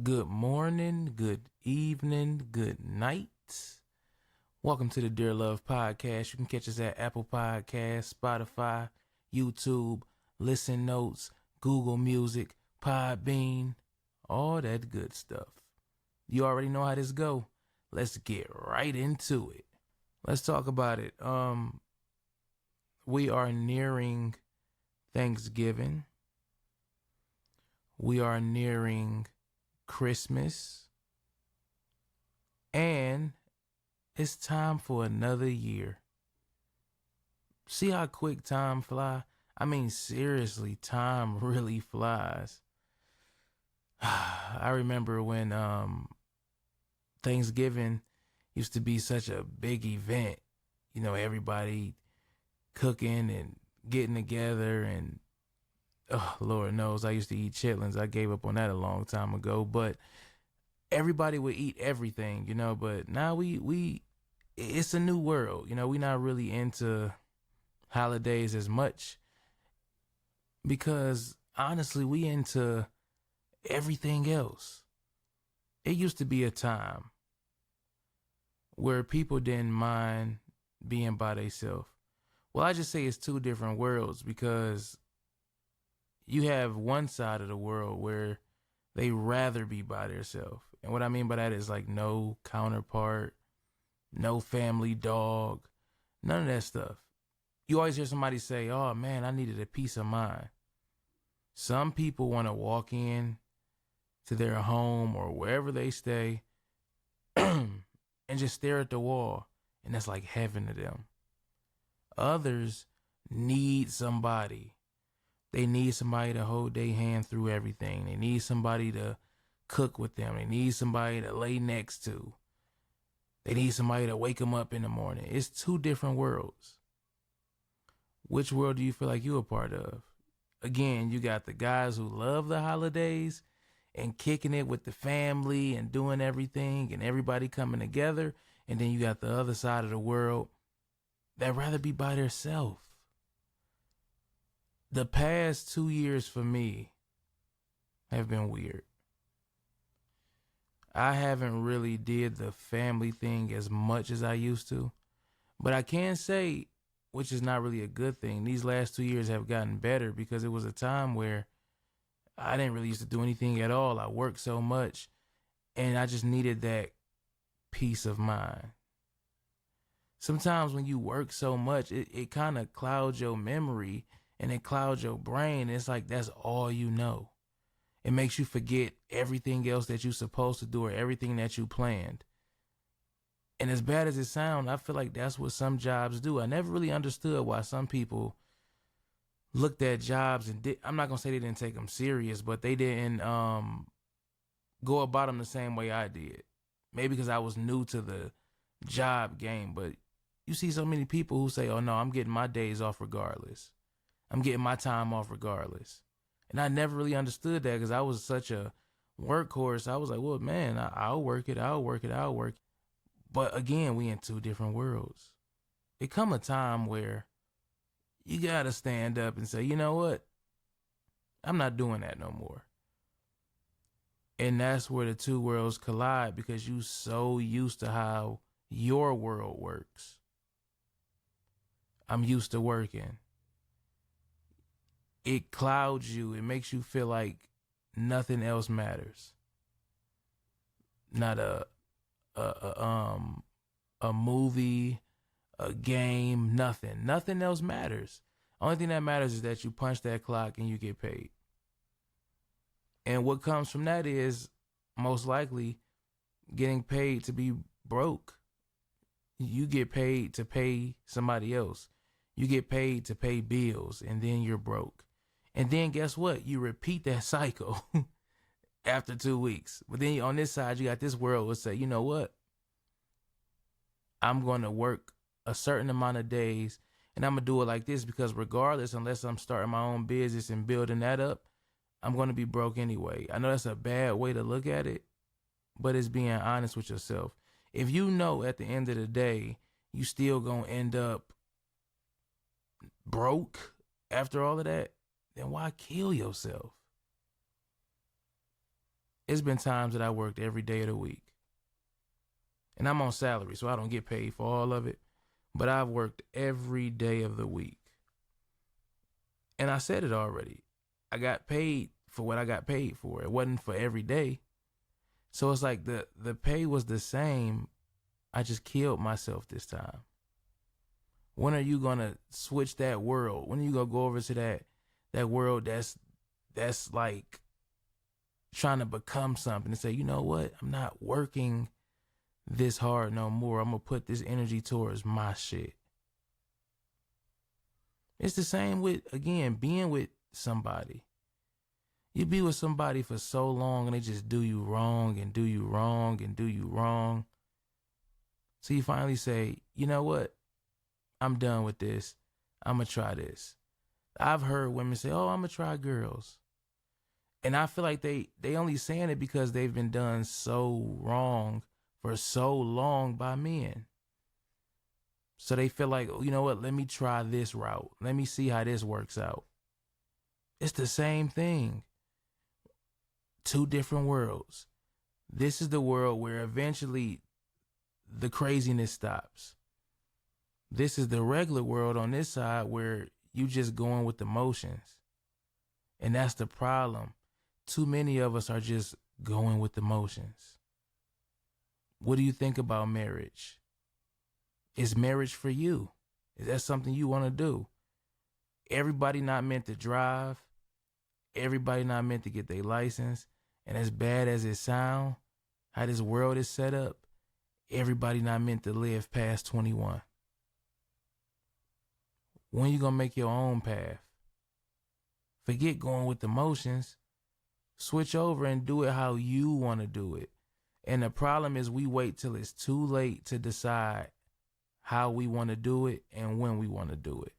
Good morning, good evening, good night. Welcome to the Dear Love Podcast. You can catch us at Apple Podcasts, Spotify, YouTube, Listen Notes, Google Music, Podbean, all that good stuff. You already know how this go. Let's get right into it. Let's talk about it. We are nearing Thanksgiving. We are nearing Christmas, and it's time for another year. See how quick time fly? I mean, seriously, time really flies. I remember when Thanksgiving used to be such a big event. You know, everybody cooking and getting together, and oh, Lord knows I used to eat chitlins. I gave up on that a long time ago, but everybody would eat everything, you know. But now we it's a new world, you know. We're not really into holidays as much because honestly we into everything else. It used to be a time where people didn't mind being by themselves. Well, I just say it's two different worlds, because you have one side of the world where they rather be by themselves. And what I mean by that is like no counterpart, no family dog, none of that stuff. You always hear somebody say, oh man, I needed a peace of mind. Some people want to walk in to their home or wherever they stay and just stare at the wall, and that's like heaven to them. Others need somebody. They need somebody to hold their hand through everything. They need somebody to cook with them. They need somebody to lay next to. They need somebody to wake them up in the morning. It's two different worlds. Which world do you feel like you're a part of? Again, you got the guys who love the holidays and kicking it with the family and doing everything and everybody coming together. And then you got the other side of the world that rather be by themselves. The past 2 years for me have been weird. I haven't really did the family thing as much as I used to. But I can say, which is not really a good thing, these last 2 years have gotten better, because it was a time where I didn't really used to do anything at all. I worked so much and I just needed that peace of mind. Sometimes when you work so much, it kind of clouds your memory and it clouds your brain. It's like that's all you know. It makes you forget everything else that you're supposed to do or everything that you planned. And as bad as it sounds, I feel like that's what some jobs do. I never really understood why some people looked at jobs and I'm not going to say they didn't take them serious, but they didn't go about them the same way I did. Maybe because I was new to the job game, but you see so many people who say, oh no, I'm getting my days off regardless. I'm getting my time off regardless. And I never really understood that, because I was such a workhorse. I was like, well, man, I'll work it. But again, we in two different worlds. It come a time where you got to stand up and say, you know what? I'm not doing that no more. And that's where the two worlds collide, because you so used to how your world works. I'm used to working. It clouds you. It makes you feel like nothing else matters. Not a movie, a game, nothing. Nothing else matters. Only thing that matters is that you punch that clock and you get paid. And what comes from that is most likely getting paid to be broke. You get paid to pay somebody else. You get paid to pay bills, and then you're broke. And then guess what? You repeat that cycle after 2 weeks. But then on this side, you got this world that say, you know what? I'm going to work a certain amount of days, and I'm going to do it like this, because regardless, unless I'm starting my own business and building that up, I'm going to be broke anyway. I know that's a bad way to look at it, but it's being honest with yourself. If you know at the end of the day, you still going to end up broke after all of that, then why kill yourself? It's been times that I worked every day of the week. And I'm on salary, so I don't get paid for all of it. But I've worked every day of the week. And I said it already. I got paid for what I got paid for. It wasn't for every day. So it's like the pay was the same. I just killed myself this time. When are you gonna switch that world? When are you gonna go over to that world that's like trying to become something and say, you know what? I'm not working this hard no more. I'm gonna put this energy towards my shit. It's the same with, again, being with somebody. You be with somebody for so long and they just do you wrong and do you wrong and do you wrong. So you finally say, you know what? I'm done with this. I'm going to try this. I've heard women say, oh, I'm going to try girls. And I feel like they only saying it because they've been done so wrong for so long by men. So they feel like, you know what, let me try this route. Let me see how this works out. It's the same thing. Two different worlds. This is the world where eventually the craziness stops. This is the regular world on this side where you just going with the motions. And that's the problem. Too many of us are just going with the motions. What do you think about marriage? Is marriage for you? Is that something you want to do? Everybody not meant to drive. Everybody not meant to get their license. And as bad as it sounds, how this world is set up, everybody not meant to live past 21. When you gonna make your own path? Forget going with the motions. Switch over and do it how you want to do it. And the problem is we wait till it's too late to decide how we want to do it and when we want to do it.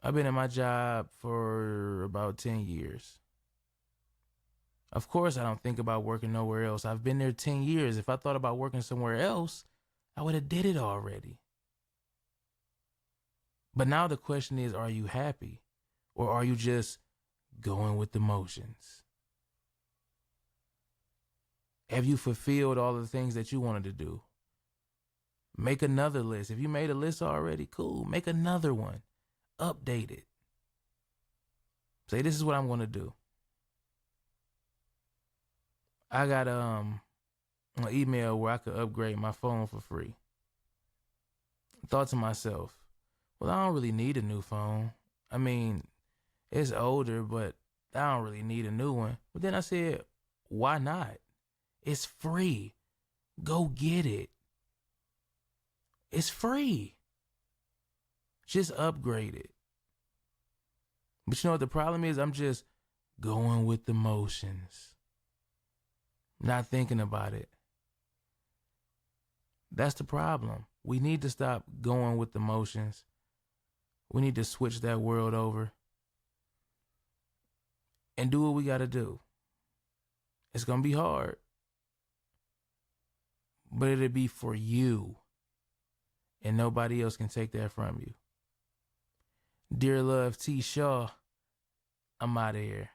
I've been in my job for about 10 years. Of course, I don't think about working nowhere else. I've been there 10 years. If I thought about working somewhere else, I would have did it already. But now the question is, are you happy? Or are you just going with the motions? Have you fulfilled all the things that you wanted to do? Make another list. If you made a list already, cool. Make another one. Update it. Say, this is what I'm going to do. I got an email where I could upgrade my phone for free. Thought to myself, well, I don't really need a new phone. I mean, it's older, but I don't really need a new one. But then I said, why not? It's free. Go get it. It's free. Just upgrade it. But you know what the problem is? I'm just going with the motions. Not thinking about it. That's the problem. We need to stop going with the motions. We need to switch that world over and do what we got to do. It's going to be hard, but it'll be for you, and nobody else can take that from you. Dear Love T. Shaw, I'm out of here.